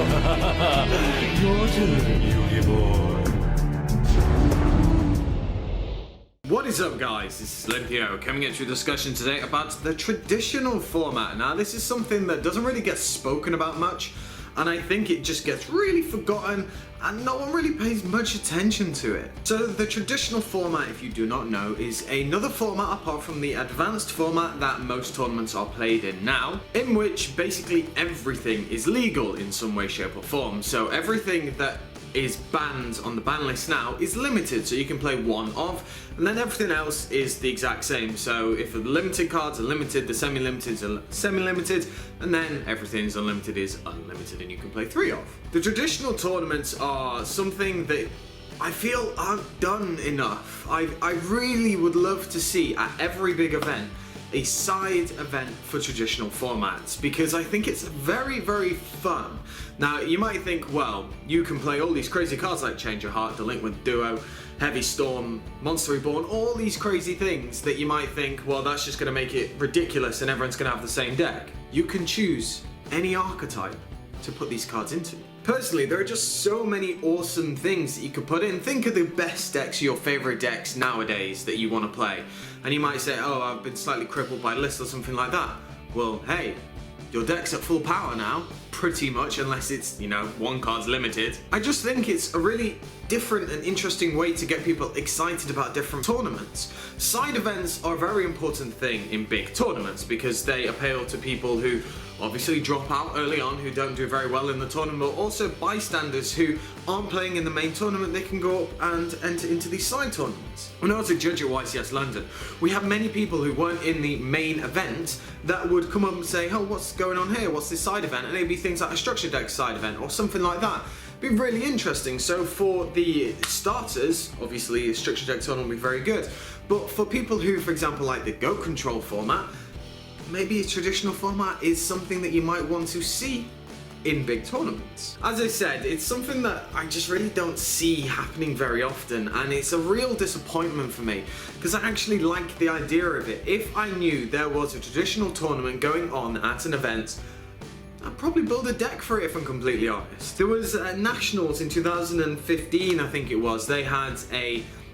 Your turn, Yugi boy. What is up, guys? This is Limpio coming at you with a discussion today about the traditional format. Now, this is something that doesn't really get spoken about much, and I think it just gets really forgotten and no one really pays much attention to it. So the traditional format, if you do not know, is another format apart from the advanced format that most tournaments are played in now, in which basically everything is legal in some way, shape or form. So everything that is banned on the ban list now is limited, so you can play one of, and then everything else is the exact same. So if the limited cards are limited, the semi-limiteds are semi-limited, and then everything is unlimited and you can play three of. The traditional tournaments are something that I feel aren't done enough. I really would love to see at every big event a side event for traditional formats, because I think it's very, very fun. Now, you might think, well, you can play all these crazy cards like Change Your Heart, Delinquent Duo, Heavy Storm, Monster Reborn, all these crazy things that you might think, well, that's just gonna make it ridiculous and everyone's gonna have the same deck. You can choose any archetype to put these cards into. Personally, there are just so many awesome things that you could put in. Think of the best decks, your favorite decks nowadays that you want to play. And you might say, oh, I've been slightly crippled by lists or something like that. Well, hey, your deck's at full power now, pretty much, unless it's, you know, one card's limited. I just think it's a really different and interesting way to get people excited about different tournaments. Side events are a very important thing in big tournaments because they appeal to people who obviously drop out early on, who don't do very well in the tournament, but also bystanders who aren't playing in the main tournament. They can go up and enter into these side tournaments. When I was a judge at YCS London, we had many people who weren't in the main event that would come up and say, oh, what's going on here? What's this side event? And it'd be things like a structured deck side event or something like that. Be really interesting. So for the starters, obviously a structured deck tournament will be very good. But for people who, for example, like the Go Control format, maybe a traditional format is something that you might want to see in big tournaments. As I said, it's something that I just really don't see happening very often, and it's a real disappointment for me because I actually like the idea of it. If I knew there was a traditional tournament going on at an event, I'd probably build a deck for it, if I'm completely honest. There was Nationals in 2015, I think it was. They had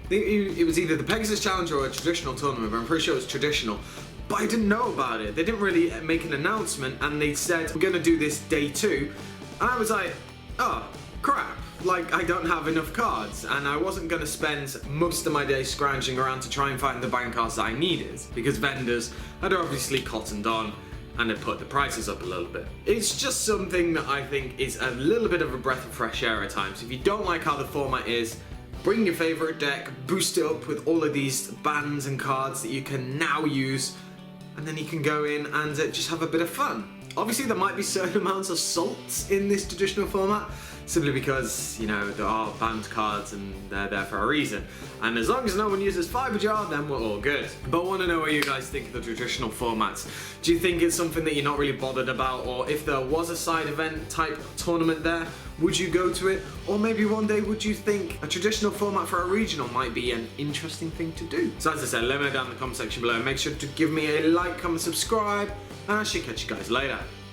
it was either the Pegasus Challenge or a traditional tournament, but I'm pretty sure it was traditional. But I didn't know about it. They didn't really make an announcement, and they said, we're gonna do this day 2. And I was like, oh, crap. Like, I don't have enough cards, and I wasn't gonna spend most of my day scrounging around to try and find the bang cards that I needed, because vendors had obviously cottoned on and had put the prices up a little bit. It's just something that I think is a little bit of a breath of fresh air at times. If you don't like how the format is, bring your favorite deck, boost it up with all of these bans and cards that you can now use, and then you can go in and just have a bit of fun. Obviously, there might be certain amounts of salts in this traditional format, simply because, you know, there are banned cards and they're there for a reason. And as long as no one uses Fiber Jar, then we're all good. But I want to know what you guys think of the traditional formats. Do you think it's something that you're not really bothered about? Or if there was a side event type tournament there, would you go to it? Or maybe one day would you think a traditional format for a regional might be an interesting thing to do? So as I said, let me know down in the comment section below. Make sure to give me a like, comment, subscribe, and I should catch you guys later.